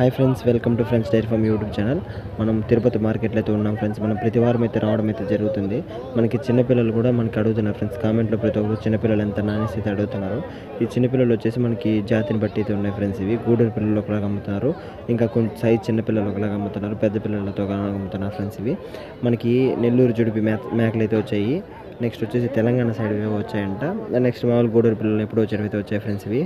Hi friends, welcome to friends dairy farm YouTube channel. మనం తిరుపతి మార్కెట్లో అయితే ఉన్నాం ఫ్రెండ్స్. మనం ప్రతి వారం అయితే రావడం అయితే జరుగుతుంది. మనకి చిన్నపిల్లలు కూడా మనకి అడుగుతున్నారు ఫ్రెండ్స్. కామెంట్లో ప్రతి ఒక్కరు చిన్నపిల్లలు ఎంత నానేసి అయితే అడుగుతున్నారు. ఈ చిన్నపిల్లలు వచ్చేసి మనకి జాతిని బట్టి అయితే ఉన్నాయి ఫ్రెండ్స్. ఇవి గూడూరు పిల్లలు ఒకలాగా అమ్ముతున్నారు, ఇంకా కొంచెం సైజ్ చిన్నపిల్లలు ఒకలాగా అమ్ముతున్నారు, పెద్ద పిల్లలతో అమ్ముతున్నారు ఫ్రెండ్స్. ఇవి మనకి నెల్లూరు జుడిపి మేకలు అయితే వచ్చాయి. నెక్స్ట్ వచ్చేసి తెలంగాణ సైడ్ వచ్చాయంట. నెక్స్ట్ మామూలు గూడూరు పిల్లలు ఎప్పుడు వచ్చేవి అయితే వచ్చాయి ఫ్రెండ్స్. ఇవి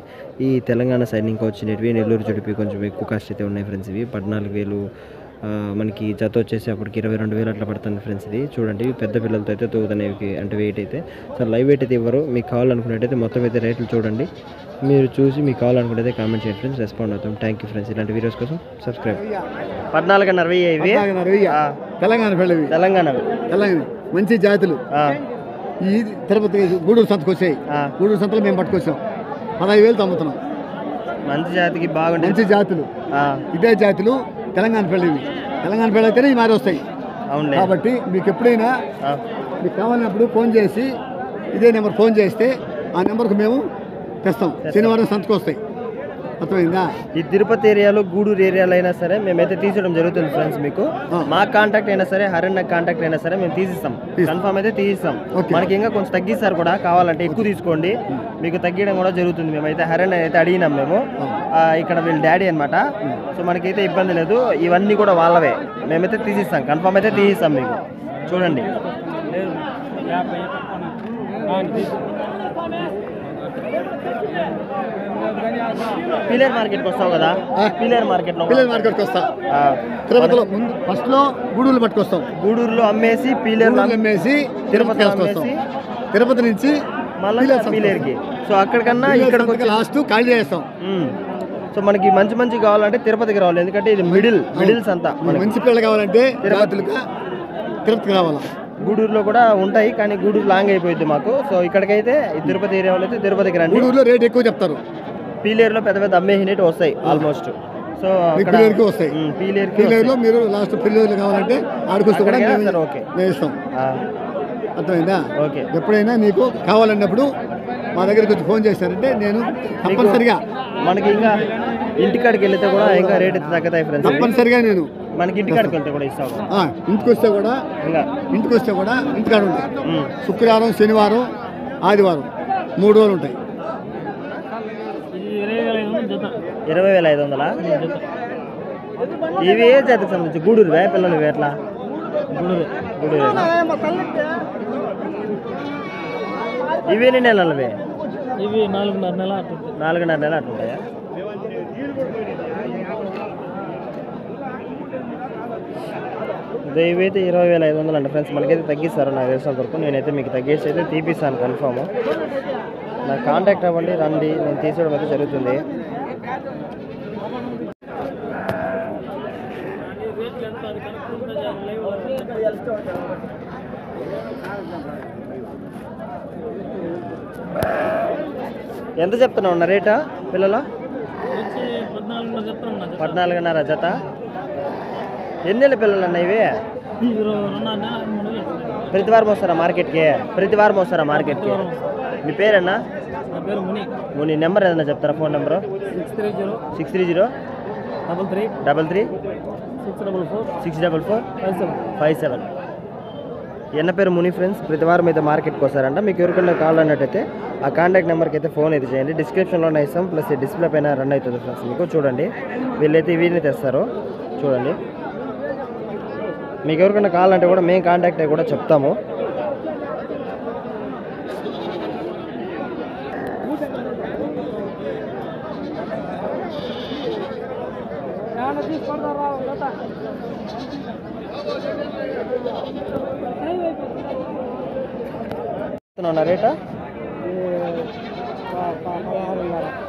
ఈ తెలంగాణ సైడ్ ఇంకా వచ్చినవి నెల్లూరు జుడిపి కొంచెం ఎక్కువ కాస్ట్ అయితే ఉన్నాయి ఫ్రెండ్స్. ఇవి 14,000 మనకి జత వచ్చేసి అప్పటికి 22,000 అట్లా పడుతుంది ఫ్రెండ్స్. ఇది చూడండి, పెద్ద పిల్లలతో అయితే తూగుతున్నాయి అంటే వెయిట్ అయితే. సో లైవ్ వెయిట్ అయితే ఇవ్వరు. మీకు కావాలనుకున్నట్టయితే మొత్తం అయితే రేట్లు చూడండి, మీరు చూసి మీకు కావాలనుకుంటే కామెంట్ చేయండి ఫ్రెండ్స్, రెస్పాండ్ అవుతాం. Thank you friends. ఇలాంటి వీడియోస్ కోసం సబ్స్క్రైబ్. 14,000 ఇవి తెలంగాణ మంచి జాతులు. ఈ తిరుపతి గూడూరు సంతకు వచ్చాయి. గూడూరు సంతలో మేము పట్టుకొచ్చాం. 15,000 అమ్ముతున్నాం. మంచి జాతికి బాగుంటాయి, మంచి జాతులు. ఇదే జాతులు తెలంగాణ పెళ్ళివి. తెలంగాణ పెళ్ళి అయితేనే ఈ మారి వస్తాయి. అవును. కాబట్టి మీకు ఎప్పుడైనా మీకు కావాలన్నప్పుడు ఫోన్ చేసి ఇదే నెంబర్ ఫోన్ చేస్తే ఆ నెంబర్కు మేము తెస్తాం. శనివారం సంతకు వస్తాయి. అర్థమైందా? ఈ తిరుపతి ఏరియాలో గూడూరు ఏరియాలో అయినా సరే మేమైతే తీసేయడం జరుగుతుంది ఫ్రెండ్స్. మీకు మా కాంటాక్ట్ అయినా సరే, హరణ్ కాంటాక్ట్ అయినా సరే మేము తీసిస్తాం. కన్ఫర్మ్ అయితే తీసిస్తాం. మనకి ఇంకా కొంచెం తగ్గిస్తారు కూడా, కావాలంటే ఎక్కువ తీసుకోండి, మీకు తగ్గించడం కూడా జరుగుతుంది. మేమైతే హరణ్ అయితే అడిగినాం. మేము ఇక్కడ వీళ్ళ డాడీ అనమాట. సో మనకైతే ఇబ్బంది లేదు, ఇవన్నీ కూడా వాళ్ళవే. మేమైతే తీసిస్తాం, కన్ఫర్మ్ అయితే తీసిస్తాం. మీకు చూడండి, పిల్లర్ మార్కెట్కి వస్తావు కదా, పిల్లర్ మార్కెట్కి వస్తా. తిరుపతిలో ముందు ఫస్ట్ లో గూడూరులో పట్టుకొస్తాం. గూడూరులో అమ్మేసి పిల్లర్లో అమ్మేసి తిరుపతి వస్తాం. తిరుపతి నుంచి మళ్ళీ పిల్లర్కి. సో అక్కడికన్నా ఇక్కడ లాస్ట్ ఖాళీ చేస్తాం. సో మనకి మంచి మంచి కావాలంటే తిరుపతికి రావాలి, ఎందుకంటే ఇది మిడిల్స్ అంతా. మంచి పిల్లలు కావాలంటే తిరుపతికి రావాలా. గూడూరులో కూడా ఉంటాయి, కానీ గూడూరు లాంగ్ అయిపోయింది మాకు. సో ఇక్కడికైతే తిరుపతి ఏరియా వాళ్ళు అయితే తిరుపతికి రండి. గూడూరులో రేట్ ఎక్కువ చెప్తారు. పీలేరులో పెద్ద పెద్ద అమ్మేసినట్టు వస్తాయి ఆల్మోస్ట్. సో పీలేరుకి వస్తాయి. పీలేరులో మీరు లాస్ట్ పిల్లలు కావాలంటే ఆడుకొస్తే కూడా ఓకే ఇస్తాం. అర్థమైందా? ఓకే. ఎప్పుడైనా నీకు కావాలన్నప్పుడు మా దగ్గరికి వచ్చి ఫోన్ చేశారంటే నేను తప్పనిసరిగా, మనకి ఇంకా ఇంటికాడికి వెళ్తే కూడా ఇంకా రేట్ అయితే తగ్గుతాయి ఫ్రెండ్స్. తప్పనిసరిగా నేను మనకి ఇంటికాడికి వెళ్తే కూడా ఇస్తాం. ఇంటికి వస్తే కూడా ఇంటికాడ ఉంటాయి. శుక్రవారం, శనివారం, ఆదివారం 3 రోజులు ఉంటాయి. 20,500 ఇవి ఏ జాతికి సంబంధించి? గూడూరు పిల్లలు ఇవి ఎట్లా? గూడూరు ఇవి ఎన్ని నెలలవే? ఇవి 4.5 నెలలు. 4.5 నెలలు అట్లుంటాయా? ఇవైతే 20,500 అండి ఫ్రెండ్స్. మనకైతే తగ్గిస్తారు నాకు తెలిసినంత వరకు. నేనైతే మీకు తగ్గేసి అయితే తీపిస్తాను కన్ఫామ్. నాకు కాంటాక్ట్ అవ్వండి, రండి, నేను తీసేయడం అయితే జరుగుతుంది. ఎంత చెప్తున్నావు అన్న రేటా పిల్లల? 14.5 జత. ఎన్నేళ్ళ పిల్లలు అన్న ఇవి? ప్రతి వారం వస్తారా మార్కెట్కి? మీ పేరన్నా? ముని. నెంబర్ ఏదన్నా చెప్తారా? Phone number? 630 33 644 57. ఎన్న పేరు ముని ఫ్రెండ్స్. ప్రతి వారం అయితే మార్కెట్కి వస్తారంట. మీకు ఎవరికైనా కావాలన్నట్టయితే ఆ కాంటాక్ట్ నెంబర్కి అయితే ఫోన్ అయితే చేయండి. డిస్క్రిప్షన్లోనే ఇస్తాం, ప్లస్ డిస్ప్లే పైన రన్ అవుతుంది ఫ్రెండ్స్. మీకు చూడండి, వీళ్ళైతే వీటిని తెస్తారు. చూడండి, మీకు ఎవరికైనా కావాలంటే కూడా మేము కాంటాక్ట్ అయ్యి కూడా చెప్తాము. రేటా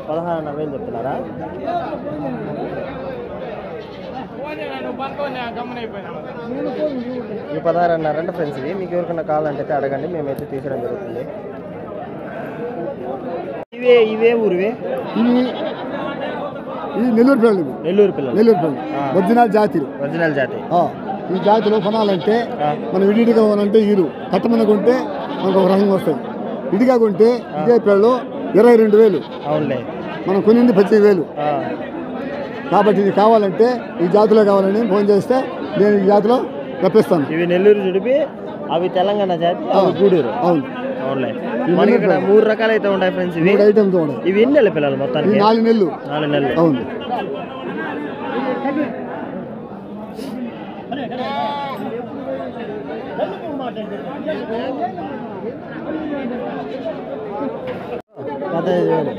16,500 చెప్తున్నారా? ఈ 16,500 అంటే ఫ్రెండ్స్. ఇది మీకు ఎవరికైనా కావాలంటే అడగండి, మేమైతే తీసడం జరుగుతుంది. ఇవే ఊరివే? ఇది నెల్లూరు పిల్లలు ఒరిజినల్ జాతి. ఈ జాతిలో కొనాలంటే మనం విడిగా కొనాలంటే కట్టమని కొంటే మనకు ఒక రకంగా వస్తుంది. విడిగా కొంటే ఇదే పిల్లలు 22,000. అవునులే. మనం కొనింది 18,000. కాబట్టి ఇది కావాలంటే ఈ జాతిలో కావాలని ఫోన్ చేస్తే నేను ఈ జాతిలో రప్పిస్తాను. ఇవి నెల్లూరు జుడిపి, అవి తెలంగాణ జాతి, అవి గూడూరు. అవును, అవునులే. మనకి ఇక్కడ 3 రకాలు అయితే ఉంటాయి ఫ్రెండ్స్. ఇవి 3 ఐటమ్స్ ఉన్నాయి. ఇవి ఎన్ని నెలల పిల్లలు మొత్తానికి? 4 నెలలు. 4 నెలలు. అవును.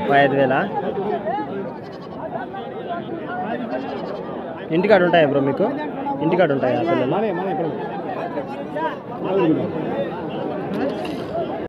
$15,000. ఇంటికాడ ఉంటాయా బ్రో మీకు? ఇంటికాడ ఉంటాయా పిల్లలు?